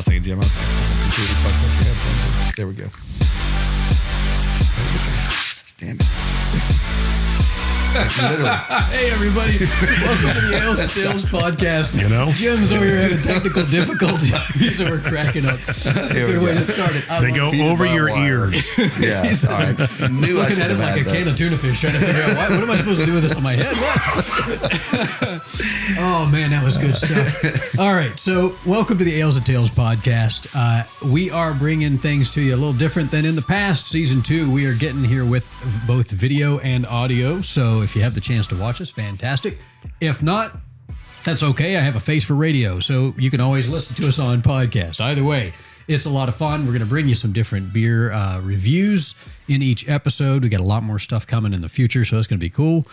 second, Jim. I'm completely fucked up your headphones. There we go. Stand it. Hey, everybody. Welcome to the Ales and Tales podcast. You know? Jim's over here having technical difficulties, so we're cracking up. That's a good way to start it. They go over your ears. Yeah, sorry. He's looking at it like a can of tuna fish, trying to figure out what am I supposed to do with this on my head? What? Oh, man, that was good stuff. All right, so welcome to the Ales and Tales podcast. We are bringing things to you a little different than in the past. Season 2, we are getting here with both video and audio, so if you have the chance to watch us, fantastic. If not, that's okay. I have a face for radio, so you can always listen to us on podcast. Either way, it's a lot of fun. We're going to bring you some different beer reviews in each episode. We got a lot more stuff coming in the future, so it's going to be cool.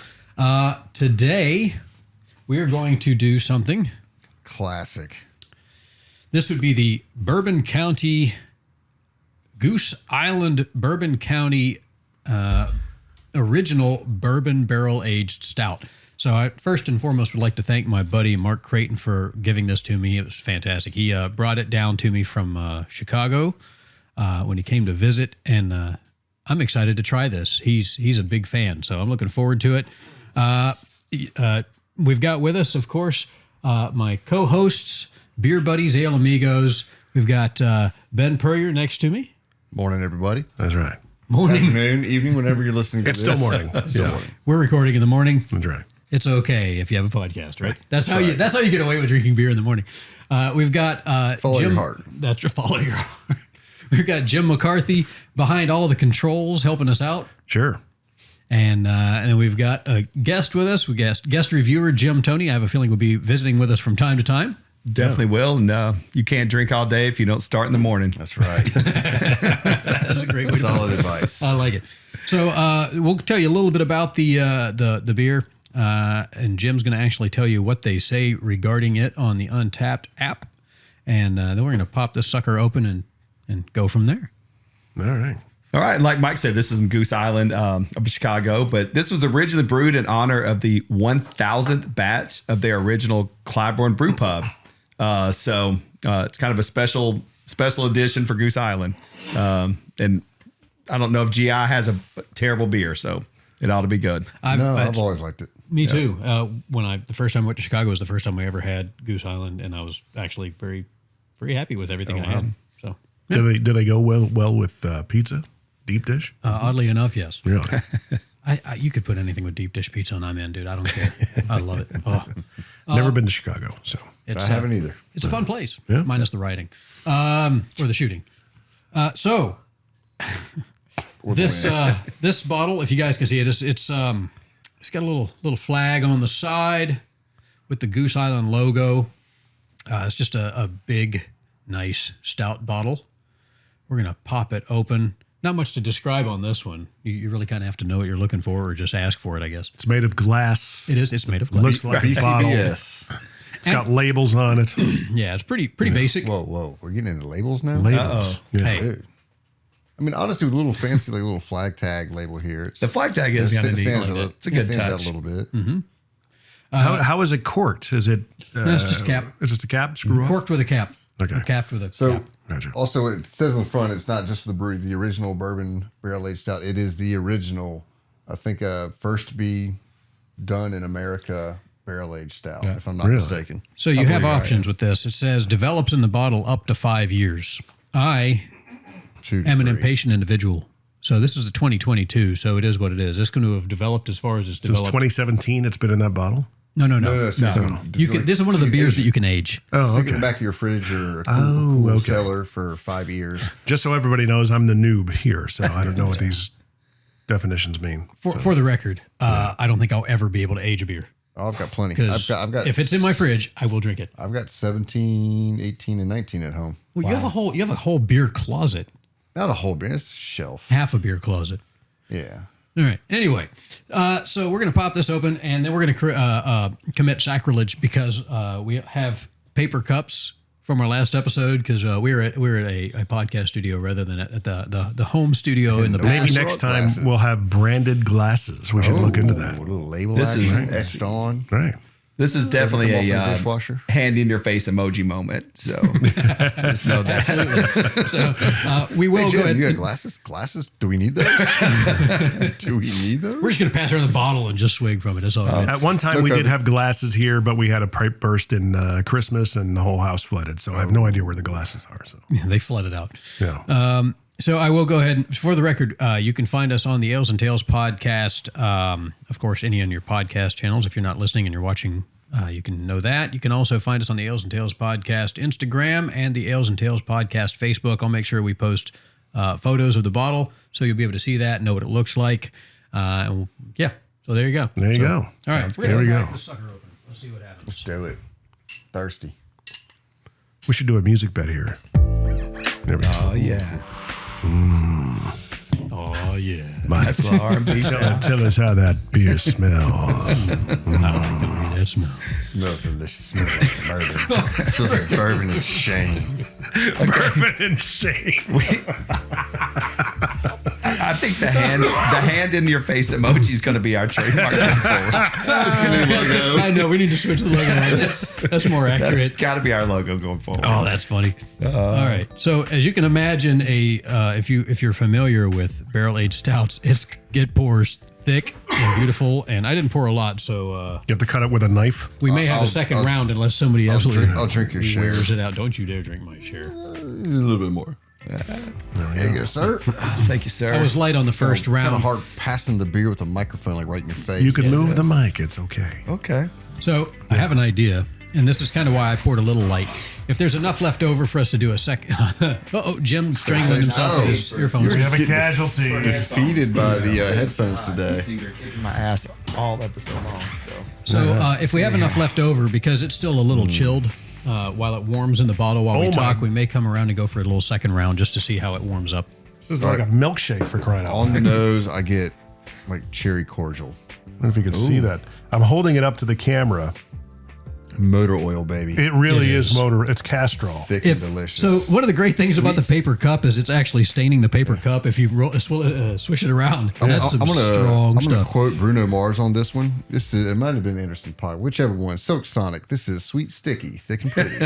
Today, we are going to do something classic. This would be the Bourbon County, Goose Island Bourbon County original bourbon barrel-aged stout. So I first and foremost would like to thank my buddy Mark Creighton for giving this to me. It was fantastic. He brought it down to me from Chicago when he came to visit, and I'm excited to try this. He's a big fan, so I'm looking forward to it. We've got with us, of course, my co-hosts, Beer Buddies, Ale Amigos. We've got Ben Purrier next to me. Morning, everybody. That's right. Morning. Afternoon, evening, whenever you're listening to It's this. still morning. Still morning. We're recording in the morning. That's right. It's okay if you have a podcast, right? That's how you get away with drinking beer in the morning. We've got Follow Jim, your heart. That's your follow your heart. We've got Jim McCarthy behind all the controls, helping us out, Sure. and then we've got a guest with us. We guest reviewer Jim Tony. I have a feeling will be visiting with us from time to time. Definitely will. And you can't drink all day if you don't start in the morning. That's right. That's a great way to Solid put it. advice. I like it. So we'll tell you a little bit about the beer, and Jim's going to actually tell you what they say regarding it on the Untapped app, and then we're going to pop this sucker open and go from there. All right. All right. And like Mike said, this is in Goose Island of Chicago, but this was originally brewed in honor of the 1000th batch of their original Clybourne brew pub. So it's kind of a special edition for Goose Island. And I don't know if GI has a terrible beer, so it ought to be good. I've always liked it. Me too. The first time I went to Chicago was the first time I ever had Goose Island, and I was actually very, very happy with everything I had. So Do they go well with pizza? Deep dish? oddly enough, yes. Really? You could put anything with deep dish pizza and I'm in, dude. I don't care. I love it. Oh. Never been to Chicago, so. I haven't either. It's a fun place, Yeah. minus the riding or the shooting. So this bottle, if you guys can see it, it's got a little flag on the side with the Goose Island logo. It's just a big, nice stout bottle. We're gonna pop it open. Not much to describe on this one. You really kind of have to know what you're looking for, or just ask for it, I guess. It's made of glass. It is. It's made of glass. Looks like a bottle. BCBS. It's got labels on it. Yeah, it's pretty basic. Whoa. We're getting into labels now? Labels. Yeah. Hey. Dude. I mean, honestly, with a little fancy, like little flag tag label here. The flag tag is kind of neat. It's a good stands touch. out a little bit. Mm-hmm. How is it corked? Is it? No, it's just a cap. Is it a cap? Screw off? Corked with a cap. Okay. Or capped with a So, cap. Gotcha. also, it says on the front, it's not just for the brewery, the original bourbon barrel-aged stout. It is the original, I think, first to be done in America barrel-aged stout, if I'm not mistaken. So you have options with this. It says develops in the bottle up to 5 years. I am an impatient individual. So this is a 2022, so it is what it is. It's going to have developed as far as it's Since developed. 2017, it's been in that bottle? No. You can. This is one of the beers that you can age. Oh, Stick it in okay. the back of your fridge or a cool cellar for 5 years. Just so everybody knows, I'm the noob here, so I don't know what these definitions mean. For the record, I don't think I'll ever be able to age a beer. Oh, I've got plenty. Because I've got. if it's in my fridge, I will drink it. I've got 17, 18, and 19 at home. Well, you have a whole beer closet. Not a whole beer, it's a shelf. Half a beer closet. Yeah. All right. Anyway, so we're going to pop this open, and then we're going to commit sacrilege because we have paper cups from our last episode because we're at a podcast studio rather than at the home studio in the back. Maybe next time we'll have branded glasses. We should look into that. A little label This is etched on. Right. This is definitely Does it come a off the dishwasher? hand in your face emoji moment. So just know that. So we will Hey, Jim, go ahead. you got glasses? Glasses? Do we need those? Do we need those? We're just going to pass around the bottle and just swig from it. That's all right. At one time, we Okay. did have glasses here, but we had a pipe burst in Christmas and the whole house flooded. So I have no idea where the glasses are. So They flooded out. yeah. So I will go ahead. For the record, you can find us on the Ales and Tales podcast. Of course, any on your podcast channels. If you're not listening and you're watching, you can know that. You can also find us on the Ales and Tales podcast Instagram and the Ales and Tales podcast Facebook. I'll make sure we post photos of the bottle so you'll be able to see that, know what it looks like. And yeah, so there you go. There you go. All right, There we go. This sucker open. Let's see what happens. Let's do it. Thirsty. We should do a music bed here. There we go. Oh yeah. Oh yeah. That's the R&B sound. Tell us how that beer smells. That smell. Smells delicious. Smells like bourbon. It smells like bourbon and shame. Bourbon and shame. I think the hand in your face emoji is going to be our trademark going forward. That's the new logo. I know we need to switch the logo. That's more accurate. That's got to be our logo going forward. Oh, that's funny. All right. So as you can imagine, if you're familiar with barrel aged stouts, it pours thick and beautiful. And I didn't pour a lot, so You have to cut it with a knife. we may have a 2nd round unless somebody absolutely I'll drink your share. wears it out. Don't you dare drink my share. A little bit more. There you go, sir. Thank you, sir. I was light on the first Kind of round. hard passing the beer with a microphone like right in your face. You can move the mic. It's okay. okay. So I have an idea, and this is kind of why I poured a little light. If there's enough left over for us to do a second, Jim's strangling himself with his earphones. We have a getting casualty. defeated by the headphones today. My ass all episode long. So if we have enough left over, because it's still a little chilled, while it warms in the bottle while we talk, we may come around and go for a little 2nd round just to see how it warms up. This is like a milkshake for crying out On loud. the nose, I get like cherry cordial. I don't know if you can see that. I'm holding it up to the camera. Motor oil, baby. It really It is is. motor. It's Castrol. Thick and delicious. So one of the great things about the paper cup is it's actually staining the paper cup if you swish it around. That's some strong I'm gonna stuff. quote Bruno Mars on this one. It might have been an interesting pod, whichever one. Silk Sonic. This is sweet, sticky, thick and pretty.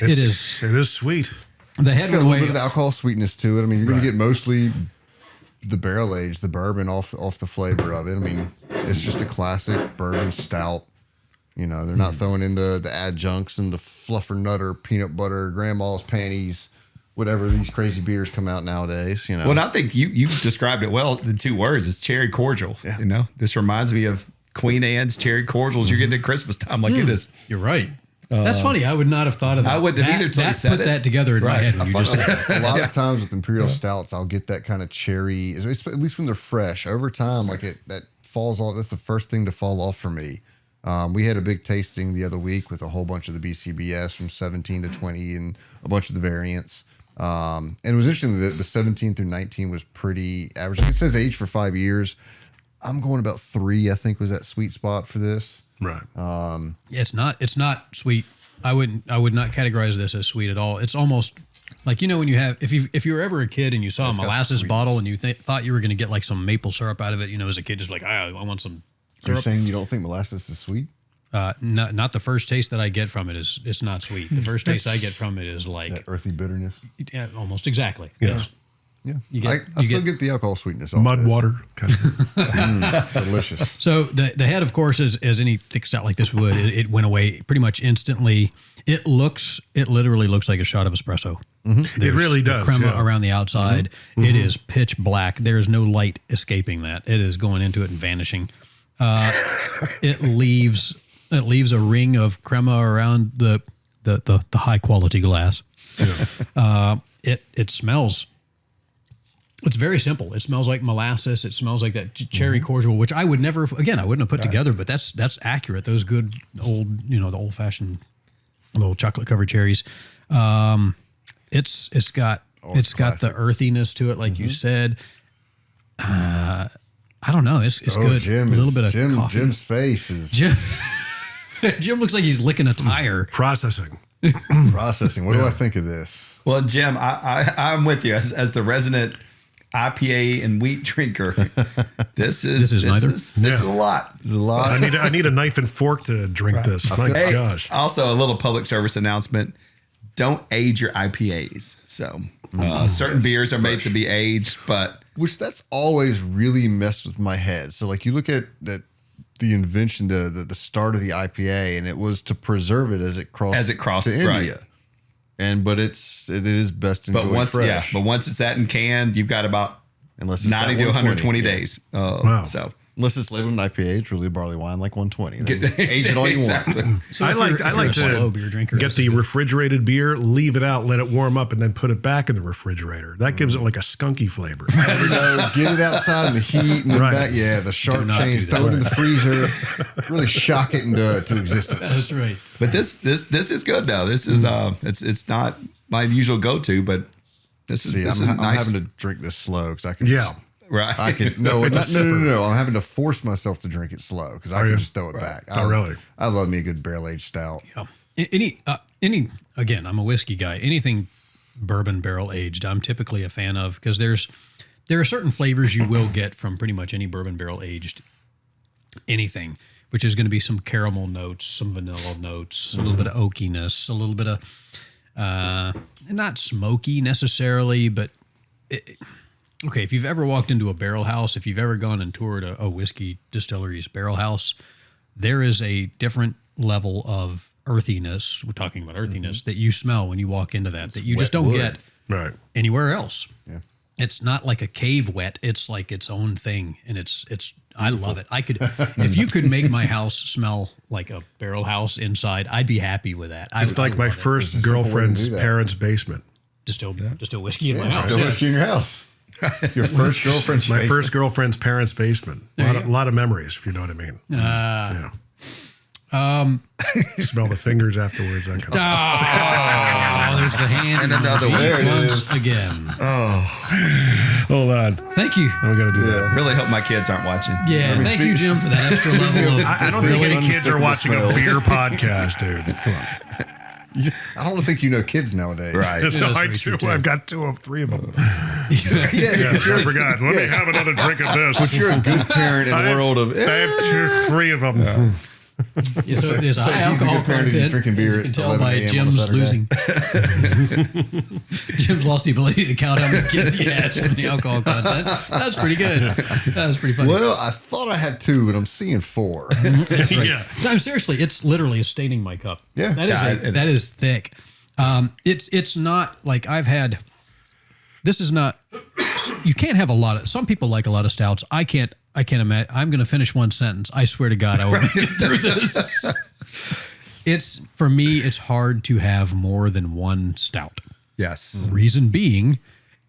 It is. It is sweet. The head It's got a went little away. bit of the alcohol sweetness to it. I mean, you're gonna get mostly the barrel aged, the bourbon off the flavor of it. I mean, it's just a classic bourbon stout. You know, they're not throwing in the adjuncts and the fluffernutter, peanut butter, grandma's panties, whatever these crazy beers come out nowadays. You know, Well, and I think you described it well in 2 words. It's cherry cordial. Yeah. You know, this reminds me of Queen Anne's cherry cordials you're getting at Christmas time. Like it is. You're right. That's funny. I would not have thought of that. I wouldn't have either till you That said put it. that together in my head when you just said it. a lot of times with imperial stouts, I'll get that kind of cherry, at least when they're fresh. Over time, like that falls off. That's the first thing to fall off for me. We had a big tasting the other week with a whole bunch of the BCBS from 17 to 20 and a bunch of the variants. And it was interesting that the 17 through 19 was pretty average. It says age for 5 years. I'm going about 3, I think was that sweet spot for this. Right. Yeah, it's not sweet. I would not categorize this as sweet at all. It's almost like, you know, when you have, if you were ever a kid and you saw a It's got some molasses sweetness. bottle and you thought you were going to get like some maple syrup out of it, you know, as a kid, just like, I want some You're syrup. saying you don't think molasses is sweet? Not the first taste that I get from it is, it's not sweet. The first taste I get from it is like, That earthy bitterness? yeah, almost exactly. Yeah. Yes. Yeah. You get- I you still get- get the alcohol sweetness off Mud this. water. Kind of. Delicious. So the head, of course, as any thick stout like this would, it went away pretty much instantly. It literally looks like a shot of espresso. It really the does. crema yeah. around the outside. It is pitch black. There is no light escaping that. It is going into it and vanishing. It leaves a ring of crema around the high quality glass. It smells. It's very simple. It smells like molasses. It smells like that cherry cordial, which I would never, again, I wouldn't have put together, but that's accurate. Those good old, the old fashioned little chocolate covered cherries. It's got it's got the classic. earthiness to it, like you said. I don't know. It's good. Jim, a little bit of coffee. Jim's face is Jim looks like he's licking a tire. Processing. processing. What do I think of this? Well, Jim, I'm with you as the resident IPA and wheat drinker. This is neither. This is a lot. There's a lot. I need a knife and fork to drink this. My gosh. Also, a little public service announcement. Don't age your IPAs. So certain beers are made to be aged, but Which that's always really messed with my head. So like you look at that the invention, the start of the IPA, and it was to preserve it as it crossed to India. right. But it is best enjoyed fresh. but once it's that in canned, you've got about Unless it's 90 to 120 days. Wow. So Unless it's labeled an IPA, it's really barley wine like 120. Then age it all you want. So I if like you're a slow beer drinker, get the refrigerated beer, leave it out, let it warm up, and then put it back in the refrigerator. That gives it like a skunky flavor. Get it outside in the heat and then back. Yeah, the sharp change. Throw it in the freezer. Really shock it into existence. That's right. But this is good though. This is it's not my usual go-to, but this is I'm nice. having to drink this slow because I can. Yeah. Right. I could no. I'm having to force myself to drink it slow because I can just throw it back. Oh, really? I love me a good barrel aged stout. Yeah. Any again, I'm a whiskey guy. Anything bourbon barrel aged, I'm typically a fan of because there are certain flavors you will get from pretty much any bourbon barrel aged anything, which is going to be some caramel notes, some vanilla notes, a little bit of oakiness, a little bit of not smoky necessarily, but okay, if you've ever walked into a barrel house, if you've ever gone and toured a whiskey distillery's barrel house, there is a different level of earthiness. We're talking about earthiness that you smell when you walk into that you just don't get anywhere else. Yeah. It's not like a cave wet. It's like its own thing. And it's I love it. I could, if you could make my house smell like a barrel house inside, I'd be happy with that. It's like my first girlfriend's parents' basement. Distill whiskey in my house. Still whiskey in your house. Your first girlfriend's My basement. first girlfriend's parents' basement. A lot of memories, if you know what I mean. Yeah. Smell the fingers afterwards. That kind of There's the hand And another one. once again. Hold on. Thank you. I'm going to do that. Really hope my kids aren't watching. Yeah, thank you, Jim, for that extra level of. I don't think any kids are watching a beer podcast, dude. Come on. I don't think you know kids nowadays. Right. No, I very true, do. too. I've got three of them. Yeah, I forgot. Let me have another drink of this. but you're a good parent in the world of. I have three of them. Yeah, so there's a high he's a good alcohol parent if he's content. drinking beer As you can at tell 11 by a.m. on a Jim's Saturday. losing. Jim's lost the ability to count how many kids he has from the alcohol content. That's pretty good. That's pretty funny. Well, I thought I had 2, but I'm seeing 4. Yeah. No, seriously, it's literally staining my cup. Yeah. That is thick. It's not like I've had. This is not. You can't have a lot of. Some people like a lot of stouts. I can't imagine. I'm going to finish one sentence. I swear to God, I will make it through this. For me, it's hard to have more than one stout. Yes. Reason being,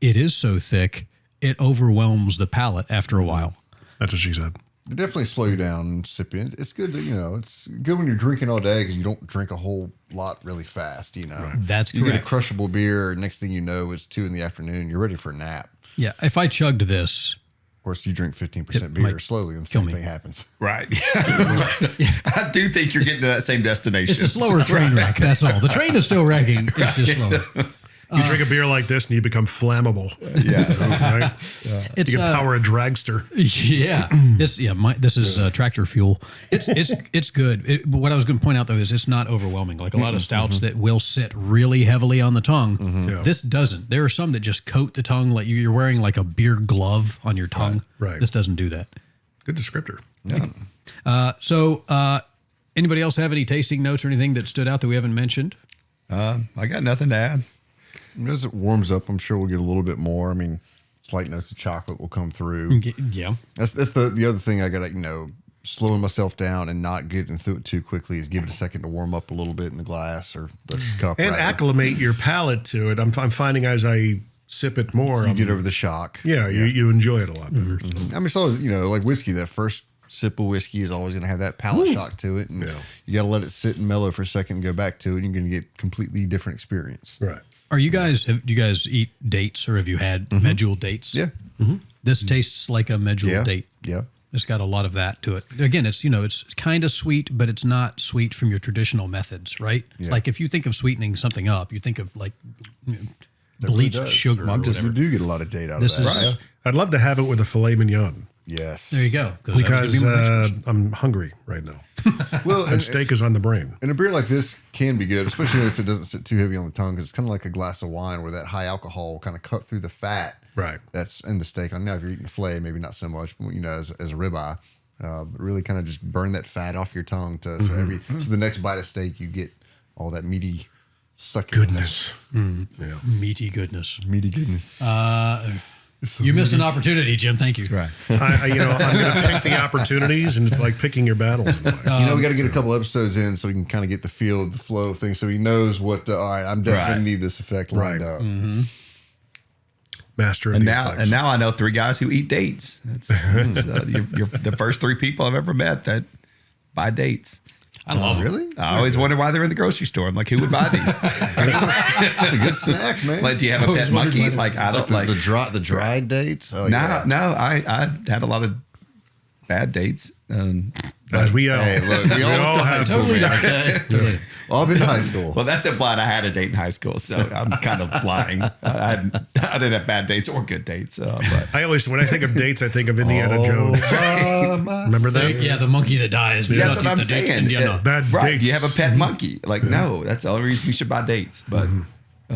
it is so thick, it overwhelms the palate after a while. That's what she said. They definitely slow you down and sip in. It's good to, it's good when you're drinking all day because you don't drink a whole lot really fast, That's You get a correct. crushable beer, next thing you know, it's 2 in the afternoon. You're ready for a nap. Yeah, if I chugged this, Of course, you drink 15% beer might slowly, and the kill same me. thing happens. Right. I do think you're getting to that same destination. it's a slower train wreck. That's all. The train is still wrecking. It's just slower. You drink a beer like this and you become flammable. Yes. Right? It's You can power a dragster. Yeah, this is tractor fuel. It's good. But what I was going to point out though is it's not overwhelming. Like a lot of stouts that will sit really heavily on the tongue. Yeah. This doesn't. There are some that just coat the tongue like you're wearing like a beer glove on your tongue. Right. This doesn't do that. Good descriptor. So, anybody else have any tasting notes or anything that stood out that we haven't mentioned? I got nothing to add. As it warms up, I'm sure we'll get a little bit more. I mean, slight notes of chocolate will come through. Yeah. That's the other thing I got to, slowing myself down and not getting through it too quickly is give it a second to warm up a little bit in the glass or the cup. And rather. acclimate your palate to it. I'm finding as I sip it more, You get over the shock. you enjoy it a lot better. I mean, it's always, like whiskey, that first sip of whiskey is always going to have that palate shock to it. And you got to let it sit and mellow for a second and go back to it. And you're going to get completely different experience. Right. Do you guys eat dates or have you had medjool dates? Yeah. This tastes like a medjool date. Yeah. It's got a lot of that to it. Again, it's kind of sweet, but it's not sweet from your traditional methods, right? Yeah. Like if you think of sweetening something up, you think of like bleached does. sugar. You do get a lot of date out of that. Right. I'd love to have it with a filet mignon. Yes. There you go. Because I'm hungry right now. Well, And steak is on the brain. And a beer like this can be good, especially if it doesn't sit too heavy on the tongue, because it's kind of like a glass of wine where that high alcohol will kind of cut through the fat Right. that's in the steak. Now, if you're eating a filet, maybe not so much, but, as a ribeye, but really kind of just burn that fat off your tongue so the next bite of steak you get all that meaty succulence. Goodness. Yeah. Meaty goodness. Meaty goodness. You missed an opportunity, Jim. Thank you. Right. I'm going to pick the opportunities, and it's like picking your battles. In life. we got to get a couple episodes in so we can kind of get the feel of the flow of things, so he knows what. All right, I'm definitely going to need this effect lined up. Mm-hmm. Master of And the now, effects. I know 3 guys who eat dates. You're the first 3 people I've ever met that buy dates. I love it. Really? I always wonder why they're in the grocery store. I'm like, who would buy these? That's a good snack, man. Like, do you have a pet monkey? Like, I don't like. the dried dates. Oh, No, yeah. no. I had a lot of bad dates. As we all, Hey, look, we all have. Totally man, okay? Well, I've been to high school. Well, that's implied I had a date in high school, so I'm kind of lying. I didn't have bad dates or good dates. But I always, when I think of dates, I think of Indiana Jones. Remember that? Yeah, the monkey that dies. We that's don't what I'm keep the date saying. Indiana. Bad Right? dates. Do you have a pet monkey? Like, no. That's the only reason you should buy dates. But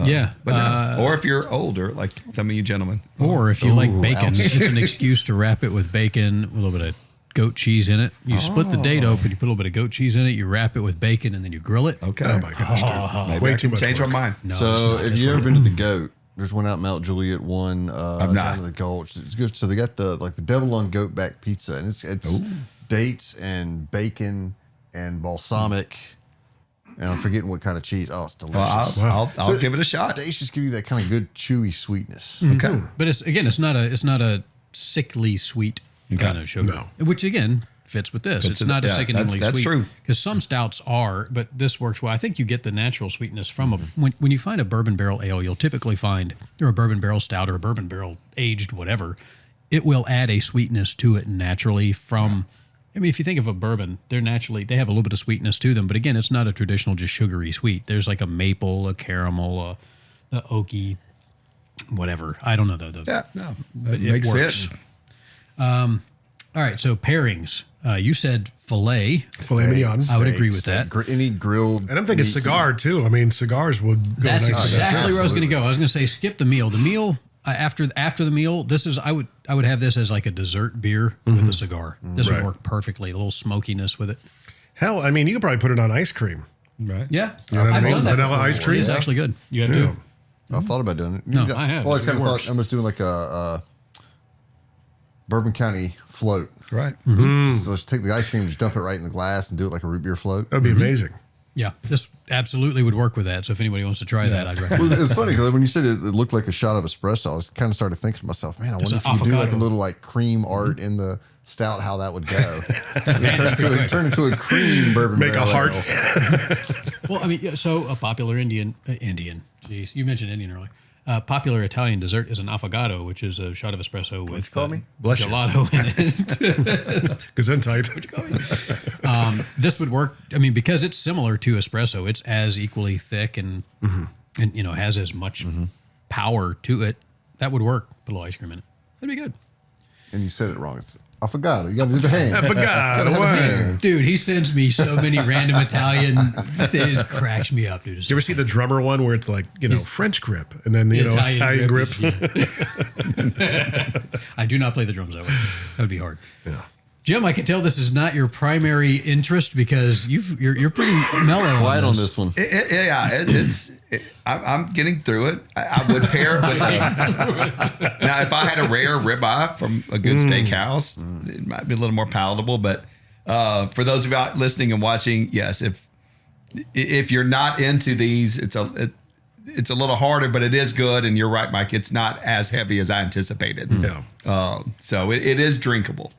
Yeah. but no. Or if you're older, like some of you gentlemen. Or if you like Ooh, bacon, ouch. it's an excuse to wrap it with bacon, with a little bit of goat cheese in it. You split the date open, you put a little bit of goat cheese in it, you wrap it with bacon, and then you grill it. Okay. Oh my gosh, dude. Maybe Way I too can much change my work. mind. No, So, it's not. if It's you ever worth been it. to the Goat, there's one out in Mount Juliet, one not. down to the Gulch. It's good. So they got the devil on goat back pizza, and it's dates and bacon and balsamic, and I'm forgetting what kind of cheese. Oh, it's delicious. Well, I'll So give it a shot. Dates just give you that kind of good chewy sweetness. Okay. But it's not a sickly sweet kind of sugar. No. Which again fits with this. It's with not it. a Yeah, sickeningly that's sweet. true. Because some stouts are, but this works well. I think you get the natural sweetness from when you find a bourbon barrel ale, you'll typically find, or a bourbon barrel stout or a bourbon barrel aged whatever, it will add a sweetness to it naturally from. I mean, if you think of a bourbon, they have a little bit of sweetness to them, but again, it's not a traditional just sugary sweet. There's like a maple, a caramel, the oaky, whatever. I don't know Yeah, no. but It it makes works. sense. All right, so pairings. You said filet. Filet mignon. I would agree with that. Any grilled. And I'm thinking meats. cigar, too. I mean, cigars would go That's nice with that. exactly where I was going to Absolutely. go. I was going to say skip the meal. The meal after the meal. I would have this as like a dessert beer with a cigar. This Right. would work perfectly. A little smokiness with it. Hell, I mean, you could probably put it on ice cream. Right. Yeah, know what I I've mean? done that. Vanilla before. ice cream? It's actually good. You have Yeah. to. I've thought about doing it. No, I have. Well, I kind It of works. thought I was doing like a Bourbon County float. Right. So let's take the ice cream, just dump it right in the glass, and do it like a root beer float. That'd be amazing. Yeah, this absolutely would work with that. So if anybody wants to try that, I'd recommend. Well, it was funny because when you said it looked like a shot of espresso, I was kind of started thinking to myself, man, I wonder an if you do like a affogato. little like cream art in the stout, how that would go. It turned into a cream bourbon. Make a barrel heart. ale. Well, I mean, yeah, so a popular Indian. Jeez, you mentioned Indian earlier. Popular Italian dessert is an affogato, which is a shot of espresso with call me? Bless you. gelato in it. Gesundheit. This would work. I mean, because it's similar to espresso, it's as equally thick and has as much power to it. That would work. Put a little ice cream in it. That'd be good. And you said it wrong. It's affogato. You got to do the hand. I forgot. Gotta have a What? hand. Dude, he sends me so many random Italian. It cracks me up, dude. Did you ever see the drummer one where it's like, French grip and then, Italian grip? I do not play the drums that way. That would be hard. Yeah. Jim, I can tell this is not your primary interest because you're pretty mellow Quiet on this one. I'm getting through it. I would pair it with now, if I had a rare ribeye from a good steakhouse, it might be a little more palatable. But for those of you out listening and watching, yes, if you're not into these, it's a little harder, but it is good. And you're right, Mike. It's not as heavy as I anticipated. Yeah. So it is drinkable.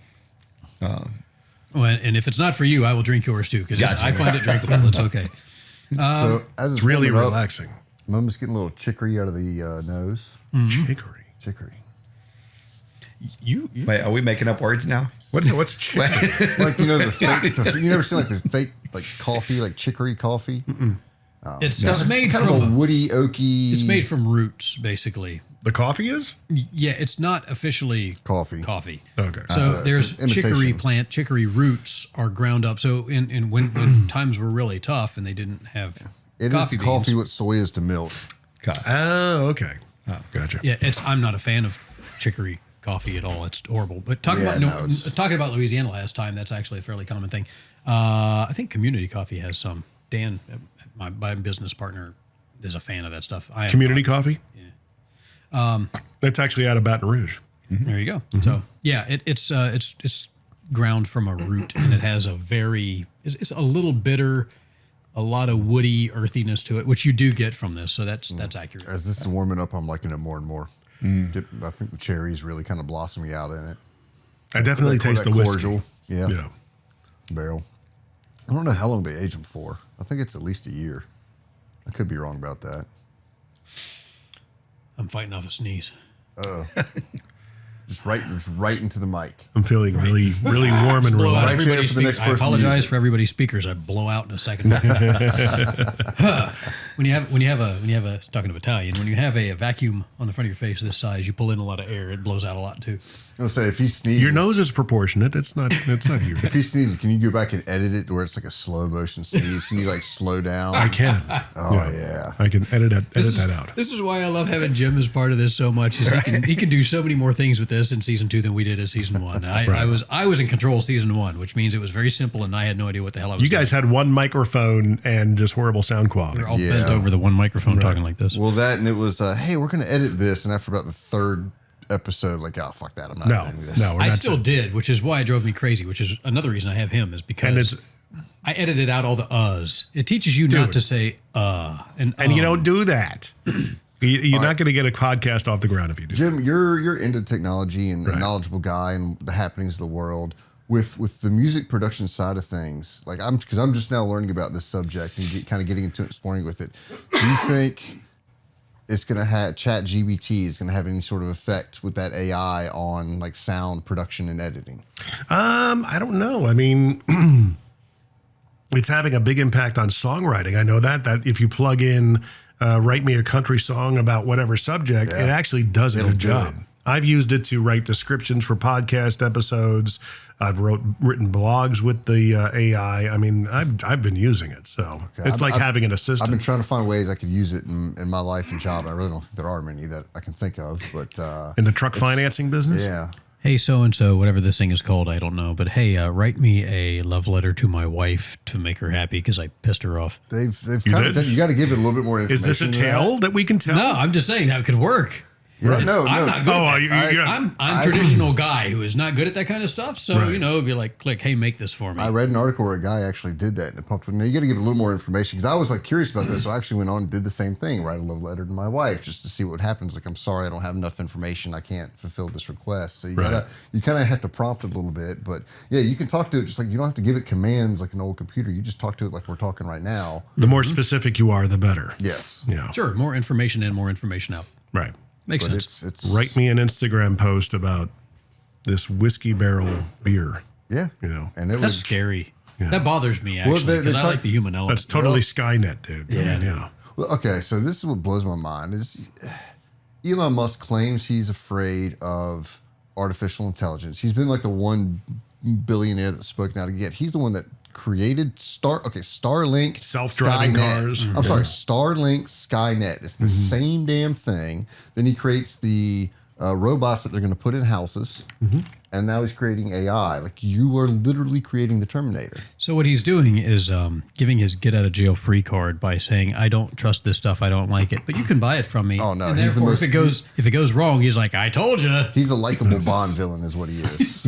Well, and if it's not for you, I will drink yours too because Gotcha. I find it drinkable. It's okay. So as It's really warming up, relaxing. Mom was getting a little chicory out of the nose. Chicory. Chicory. You Wait, are we making up words now? What's chicory? Like, the fake, you never seen like the fake, like coffee, like chicory coffee? It's made kind from of a woody, oaky. It's made from roots, basically. The coffee is? Yeah, it's not officially Coffee. Okay. So there's it's an imitation. chicory roots are ground up. So when times were really tough and they didn't have It coffee is beans, coffee what soy is to milk. Oh, okay. Gotcha. yeah, I'm not a fan of chicory coffee at all. It's horrible. But talking Yeah, about Louisiana last time, that's actually a fairly common thing. I think Community Coffee has some. Dan, my business partner, is a fan of that stuff. Community coffee? Yeah. It's actually out of Baton Rouge. There you go. So yeah, it's ground from a root, and it has it's a little bitter, a lot of woody earthiness to it, which you do get from this. So that's accurate. As this is warming up, I'm liking it more and more. I think the cherries really kind of blossoming out in it. I definitely taste the whiskey. Cordial. Yeah. Yeah. Barrel. I don't know how long they age them for. I think it's at least a year. I could be wrong about that. I'm fighting off a sneeze. Just right into the mic. I'm feeling really warm and Blow out relaxed. everybody's for the next speak- I person apologize use it. for everybody's speakers. I blow out in a second. when you have a talking of Italian, when you have a vacuum on the front of your face this size, you pull in a lot of air. It blows out a lot too. I'm gonna say if he sneezes, Your nose is proportionate. It's not huge. If he sneezes, can you go back and edit it to where it's like a slow motion sneeze? Can you like slow down? I can. Oh yeah. I can edit that out. This is why I love having Jim as part of this so much. Is he can do so many more things with this in season 2 than we did in season 1. I was in control of season 1, which means it was very simple and I had no idea what the hell I was You doing. guys had one microphone and just horrible sound quality. We're all Yeah. bent over the one microphone talking like this. Well, that and it was, hey, we're gonna edit this, and after about the 3rd episode, like, oh fuck that, I'm not editing this. No, we're I not still did, which is why it drove me crazy, which is another reason I have him is because And it's I edited out all the uhs. It teaches you not to say and you don't do that. You're not going to get a podcast off the ground if you do. Jim, you're into technology and a knowledgeable guy and the happenings of the world. With the music production side of things, like I'm just now learning about this subject and kind of getting into exploring with it. Do you think it's going to have ChatGPT is going to have any sort of effect with that AI on like sound production and editing? I don't know. I mean, it's having a big impact on songwriting. I know that if you plug in, write me a country song about whatever subject, it actually does a good job. I've used it to write descriptions for podcast episodes. I've written blogs with the AI. I mean, I've been using it, so it's like having an assistant. I've been trying to find ways I could use it in my life and job. I really don't think there are many that I can think of, but in the truck financing business, yeah. hey, so and so, whatever this thing is called, I don't know. But hey, write me a love letter to my wife to make her happy because I pissed her off. They've kind of done, you got to give it a little bit more information. Is this a tale that we can tell? No, I'm just saying that could work. Yeah, I'm no. not good at that. I'm I'm traditional guy who is not good at that kind of stuff. So, it'd be like, hey, make this for me. I read an article where a guy actually did that and it pumped. Now you got to give it a little more information because I was like curious about this. So I actually went on and did the same thing, write a love letter to my wife just to see what happens. Like, I'm sorry, I don't have enough information. I can't fulfill this request. So you kind of have to prompt it a little bit. But yeah, you can talk to it just like you don't have to give it commands like an old computer. You just talk to it like we're talking right now. The more specific you are, the better. Yes. Yeah. Sure, more information in, more information out. Right. Makes But sense. it's Write me an Instagram post about this whiskey barrel beer. Yeah. And it That's was scary. That bothers me, actually, because I like the human element. That's totally Skynet, dude. Yeah. Well, okay, so this is what blows my mind is Elon Musk claims he's afraid of artificial intelligence. He's been like the one billionaire that spoke now to get. He's the one that created Starlink, Self-driving Skynet. cars. I'm sorry, Starlink, Skynet. It's the same damn thing. Then he creates the robots that they're going to put in houses. And now he's creating AI. Like you are literally creating the Terminator. So what he's doing is giving his get out of jail free card by saying, "I don't trust this stuff. I don't like it, but you can buy it from me." Oh no! And He's the therefore, most, if it goes wrong, he's like, "I told you." He's a likable Bond villain, is what he is.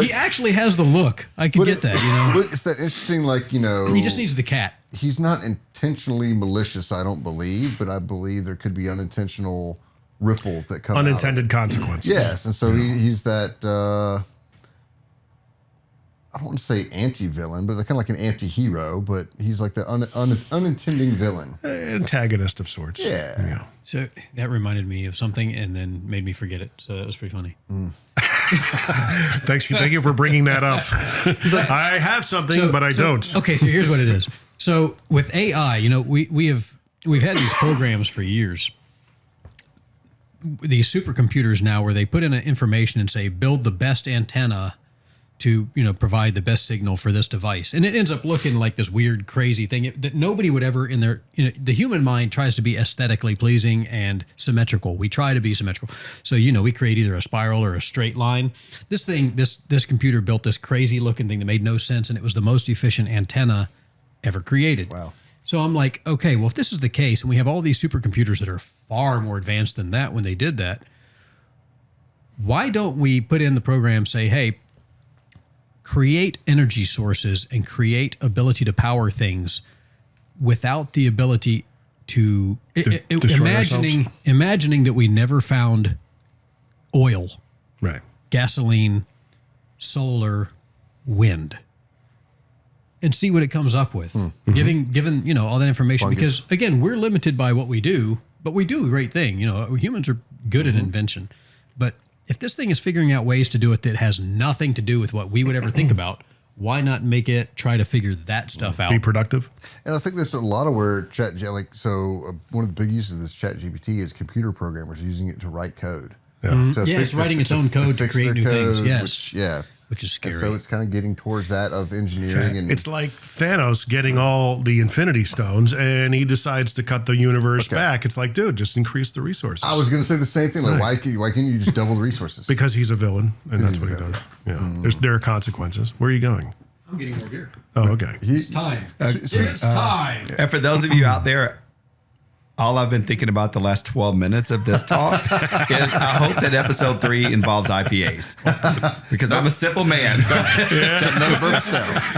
He actually has the look. I can get that. But it's that interesting, like He just needs the cat. He's not intentionally malicious, I don't believe, but I believe there could be unintentional ripples that come Unintended out. consequences. Yes, and so he's that, I don't want to say anti-villain, but kind of like an anti-hero, but he's like the unintending villain. Antagonist of sorts. Yeah. So that reminded me of something and then made me forget it. So that was pretty funny. Thank you for bringing that up. He's like, I have something, but I don't. Okay, so here's what it is. So with AI, we've had these programs for years. These supercomputers now where they put in information and say, build the best antenna to, provide the best signal for this device. And it ends up looking like this weird, crazy thing that nobody would ever in their, the human mind tries to be aesthetically pleasing and symmetrical. We try to be symmetrical. So, we create either a spiral or a straight line. This thing, this computer built this crazy looking thing that made no sense. And it was the most efficient antenna ever created. Wow. So I'm like, okay, well, if this is the case and we have all these supercomputers that are far more advanced than that when they did that, why don't we put in the program, say, hey, create energy sources and create ability to power things without the ability to imagining that we never found oil, Right. gasoline, solar, wind, and see what it comes up with. Given all that information, because again, we're limited by what we do, but we do a great thing. Humans are good at invention, but if this thing is figuring out ways to do it that has nothing to do with what we would ever think about, why not make it try to figure that stuff out? Be productive. And I think there's a lot of where one of the big uses of this ChatGPT is computer programmers using it to write code. Yeah. It's writing its own code to fix create their new things. code, Yes. Which is scary. And so it's kind of getting towards that of engineering. And It's like Thanos getting all the Infinity Stones, and he decides to cut the universe back. It's like, dude, just increase the resources. I was going to say the same thing. Like, why can't you just double the resources? Because he's a villain, and that's what he does. Yeah. There are consequences. Where are you going? I'm getting more beer. Oh, okay. It's time. It's time. And for those of you out there, all I've been thinking about the last 12 minutes of this talk is I hope that episode 3 involves IPAs because I'm a simple man.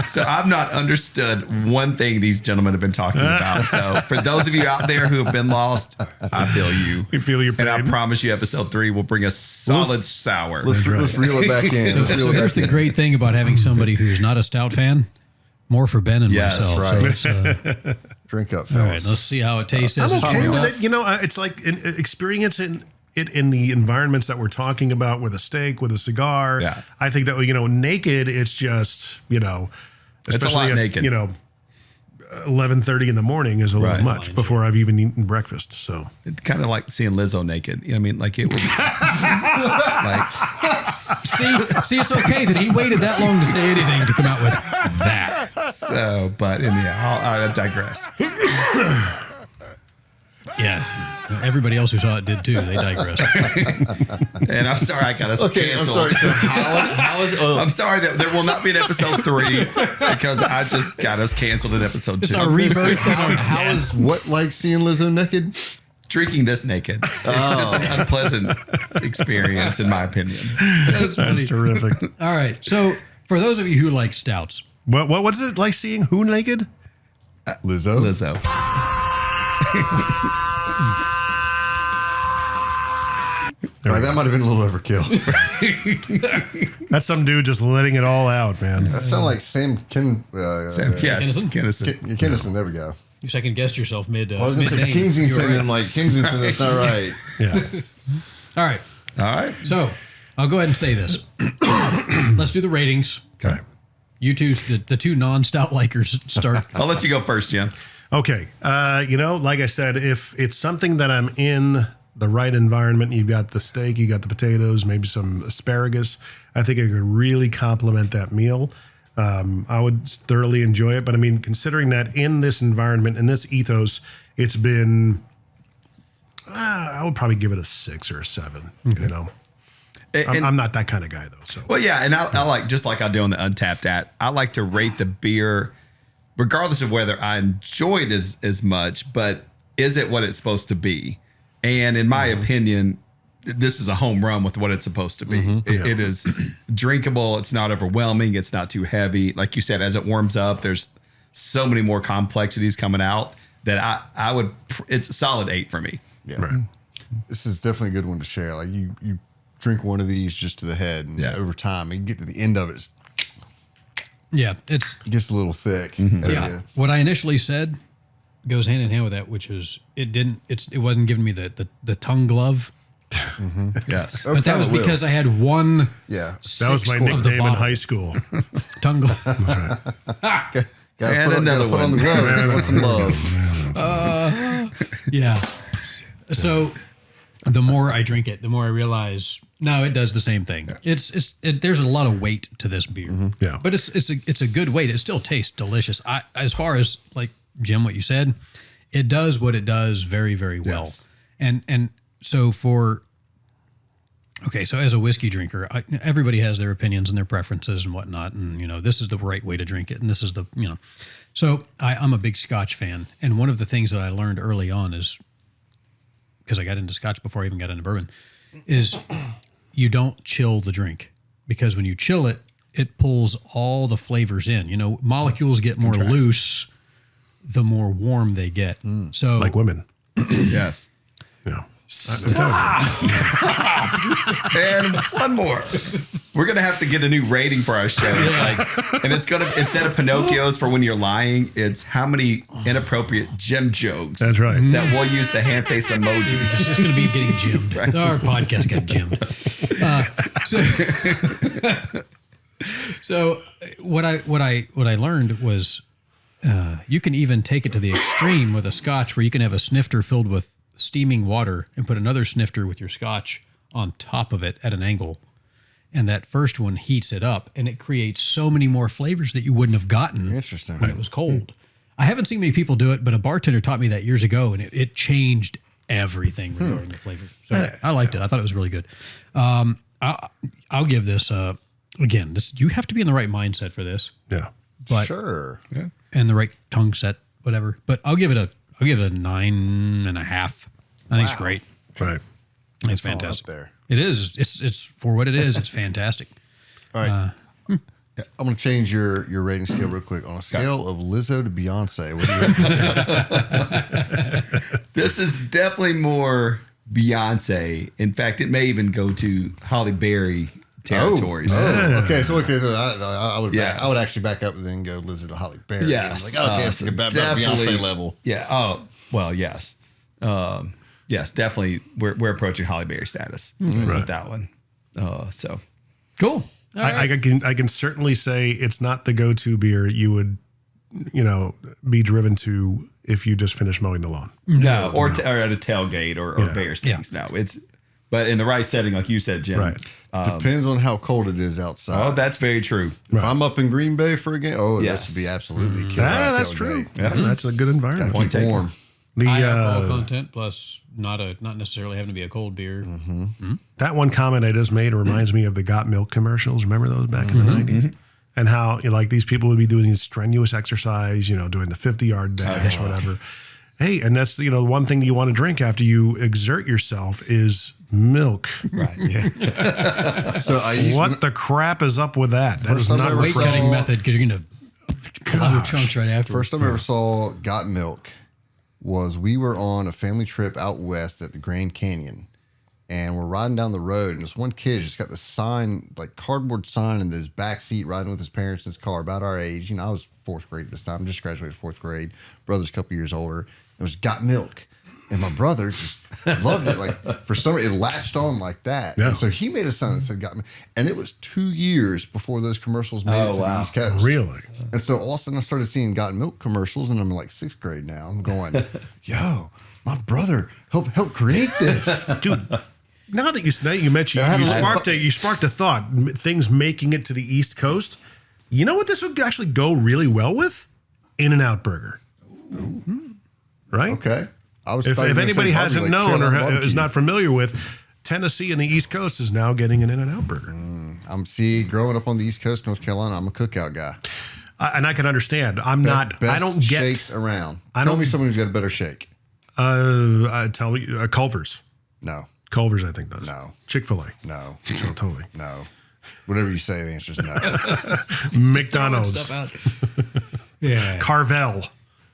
So I've not understood one thing these gentlemen have been talking about. So for those of you out there who have been lost, I feel you. We feel your pain. And I promise you episode 3 will bring a solid sour. Let's reel it back in. So here's the great thing about having somebody who's not a Stout fan. More for Ben and myself. Right. So it's, Drink up, all right, fellas. let's see how it tastes. I'm as it's okay warmed with up. it. It's like experiencing it in the environments that we're talking about with a steak, with a cigar. Yeah. I think that, naked, it's just, especially It's a lot at, naked. 11:30 in the morning is a little Right. much before I've even eaten breakfast. So It's kind of like seeing Lizzo naked. You know what I mean? Like it was like See, it's okay that he waited that long to say anything to come out with that. so, but anyhow, I digress. Yes. Everybody else who saw it did too. They digressed. And I'm sorry I got us Okay, I'm canceled. sorry. So how is I'm sorry that there will not be an episode 3 because I just got us canceled in episode 2. It's our rebirth. how is what like seeing Lizzo naked? Drinking this naked. It's just an unpleasant experience, in my opinion. That's funny. that's terrific. All right. So for those of you who like stouts, What's it like seeing who naked? Lizzo. Lizzo. Right, that might have been a little overkill. That's some dude just letting it all out, man. That sounded like Sam Yes, Kennison. Kennison. There we go. you second guessed yourself mid. I was going to say mid-name. Kensington, You were right. and like Kensington. That's not right. Yeah. All right. All right. So I'll go ahead and say this. Let's do the ratings. Okay. You two, the two non-stout likers, start. I'll let you go first, Jim. Okay. Like I said, if it's something that I'm in the right environment, you've got the steak, you got the potatoes, maybe some asparagus, I think it could really complement that meal. I would thoroughly enjoy it. But I mean, considering that in this environment, in this ethos, it's been, I would probably give it a 6 or a 7, I'm not that kind of guy though. So Well, yeah, and I like, just like I do on the Untapped app, I like to rate the beer regardless of whether I enjoyed as much, but is it what it's supposed to be? And in my opinion, this is a home run with what it's supposed to be. It is drinkable. It's not overwhelming. It's not too heavy. Like you said, as it warms up, there's so many more complexities coming out that I would, it's a solid 8 for me. Yeah. Right. This is definitely a good one to share. Like you drink one of these just to the head, and over time, you get to the end of it, Yeah, it gets a little thick. yeah. What I initially said goes hand in hand with that, which is it wasn't giving me the tongue glove Yes. But that was because I had one. Yeah. That was my nickname in high school. Tungle. Gotta And another put on one. the glove. Want some love. Yeah. So the more I drink it, the more I realize no, it does the same thing. There's a lot of weight to this beer. Yeah. But it's a good weight. It still tastes delicious. As far as like Jim, what you said, it does what it does very, very well. Yes. And so so as a whiskey drinker, everybody has their opinions and their preferences and whatnot. And, this is the right way to drink it. And this is so I'm a big Scotch fan. And one of the things that I learned early on is, because I got into Scotch before I even got into bourbon, is you don't chill the drink, because when you chill it, it pulls all the flavors in. Molecules get more loose the more warm they get. So Like women. Yes. Yeah. And one more. We're gonna have to get a new rating for our show. And it's gonna, instead of Pinocchio's for when you're lying, it's how many inappropriate Jim jokes. That's right. That we'll use the hand face emoji. it's just going to be getting gymmed. Right. Our podcast got gymmed. So what I learned was you can even take it to the extreme with a Scotch, where you can have a snifter filled with steaming water and put another snifter with your Scotch on top of it at an angle. And that first one heats it up, and it creates so many more flavors that you wouldn't have gotten Interesting. when it was cold. I haven't seen many people do it, but a bartender taught me that years ago, and it changed everything regarding the flavor. So I liked it. I thought it was really good. I'll give this, again, you have to be in the right mindset for this, Yeah. but Sure. Yeah. and the right tongue set, whatever. But I'll give it a 9.5. I think it's great. Right. It's all up fantastic. there. It is. It's for what it is. It's fantastic. All right. I'm going to change your rating scale real quick. On a scale of Lizzo to Beyonce, what do you rate? This is definitely more Beyonce. In fact, it may even go to Holly Berry territories. Okay. So I would Yes. I would actually back up and then go Lizzo to Holly Berry. Yes. Like, okay, it's So about definitely- Beyonce level. Yeah. Oh, well, yes. Yes, definitely. We're approaching Holly Berry status with that one. So Cool. All right. I can certainly say it's not the go-to beer you would, be driven to if you just finished mowing the lawn. no, or at a tailgate or bear stings. Yeah. No, but in the right setting, like you said, Jim. Right. Depends on how cold it is outside. Oh, that's very true. If I'm up in Green Bay for a game, Yes. this would be absolutely killer. That's true. Yeah, that's a good environment. Point Keep taken. warm. The High alcohol content plus not necessarily having to be a cold beer. that one comment I just made reminds me of the Got Milk commercials. Remember those back in the 90s? And how these people would be doing these strenuous exercise, doing the 50-yard dash, whatever. Hey, and that's the one thing you want to drink after you exert yourself is milk. Right. Yeah. So I used What the crap is up with that? That is First time I not ever Weight saw- cutting method, because you're going to pull out your chunks right after. First time I ever saw Got Milk was we were on a family trip out west at the Grand Canyon, and we're riding down the road, and this one kid just got this sign, like cardboard sign, in his back seat, riding with his parents in his car, about our age. I was fourth grade at this time, just graduated fourth grade. Brother's a couple years older. It was Got Milk. And my brother just loved it. Like, for some reason, it latched on like that. Yeah. And so he made a sign that said Got Milk. And it was 2 years before those commercials made it to the East Coast. Really? And so all of a sudden I started seeing Got Milk commercials, and I'm in like sixth grade now. I'm going, yo, my brother help create this. Dude, now that you mentioned, you sparked a thought. Things making it to the East Coast. You know what this would actually go really well with? In-N-Out Burger. Right? Okay. If anybody hasn't known or is not familiar with, Tennessee and the East Coast is now getting an In-N-Out Burger. Growing up on the East Coast, North Carolina, I'm a cookout guy. And I can understand. I don't get shakes around. Tell don't- me someone who's got a better shake. tell me Culver's. No, Culver's, I think does. No. Chick-fil-A. no, So totally. no. Whatever you say, the answer is no. McDonald's. Yeah. Carvel.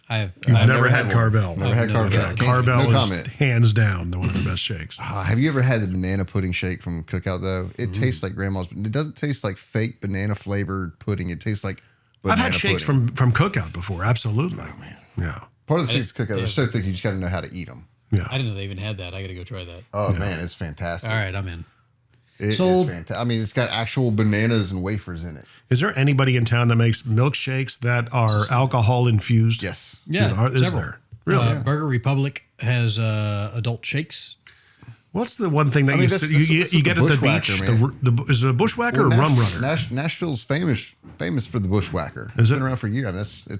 I've Never had one. Carvel. Never had Carvel. Carvel No is comment. hands down one of the best shakes. Have you ever had the banana pudding shake from Cookout, though? It tastes like grandma's, but it doesn't taste like fake banana flavored pudding. It tastes like I've banana had shakes pudding. from Cookout before. Absolutely. Oh, man. Yeah. Part of the secret to Cookout, they're so thick, you just got to know how to eat them. Yeah. I didn't know they even had that. I got to go try that. Oh man, it's fantastic. All right, I'm in. It is Sold. fantastic. I mean, it's got actual bananas and wafers in it. Is there anybody in town that makes milkshakes that are alcohol infused? Yes. Yeah, Is several. there? Really? Burger Republic has adult shakes. What's the one thing that mean, you that's you get the at the Bushwhacker, beach? man. Is it a bushwhacker or rum runner? Nashville's famous for the Bushwhacker. Is It's it? been around for years.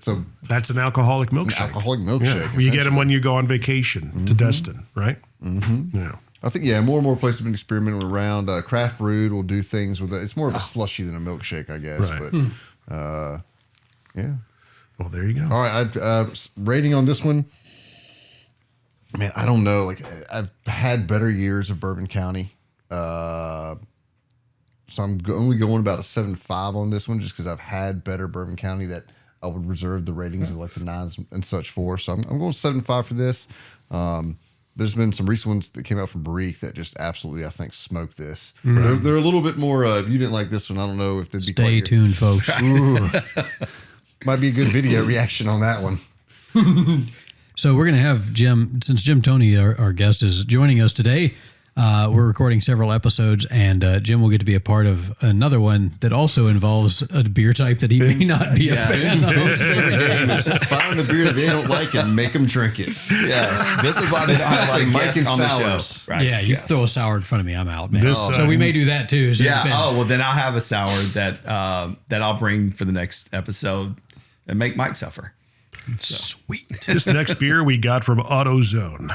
I mean, That's an alcoholic milkshake. an alcoholic milkshake. Yeah. Well, you get them essentially. when you go on vacation to Destin, right? Mm-hmm. Yeah. I think, more and more places have been experimenting around. Craft Brewed will do things with it. It's more of a slushy than a milkshake, I guess. Right. But, yeah. Well, there you go. All right. Rating on this one, man, I don't know. Like, I've had better years of Bourbon County. So I'm only going about a 7.5 on this one just because I've had better Bourbon County that I would reserve the ratings of like the 9s and such for. So I'm going 7.5 for this. There's been some recent ones that came out from Barrique that just absolutely, I think, smoked this. They're a little bit more, if you didn't like this one, I don't know if they'd be Stay tuned, folks. Might be a good video reaction on that one. So we're going to have Jim, since Jim Toney, our guest, is joining us today. We're recording several episodes, and Jim will get to be a part of another one that also involves a beer type that he may not be a fan of. His favorite game is find the beer that they don't like and make them drink it. Yeah, this is why they don't have like Mike guests and on sours. the show. Right? Yeah, you yes. throw a sour in front of me, I'm out, man. This, So we may do that too. So it Yeah. depends. Oh well, then I'll have a sour that that I'll bring for the next episode and make Mike suffer. Sweet. This next beer we got from AutoZone.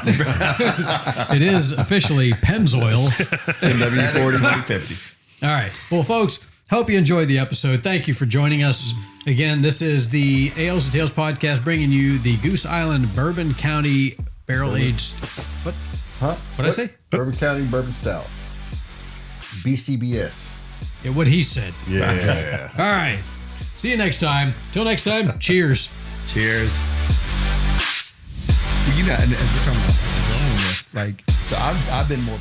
It is officially Pennzoil. MW40 150. All right. Well, folks, hope you enjoyed the episode. Thank you for joining us. Again, this is the Ales and Tales podcast bringing you the Goose Island Bourbon County Barrel Aged. What? Huh? What'd I say? Bourbon County Bourbon Stout. BCBS. Yeah, what he said. Yeah. All right. See you next time. Till next time, cheers. Cheers. You know, and as we're talking about loneliness, like, so I've been more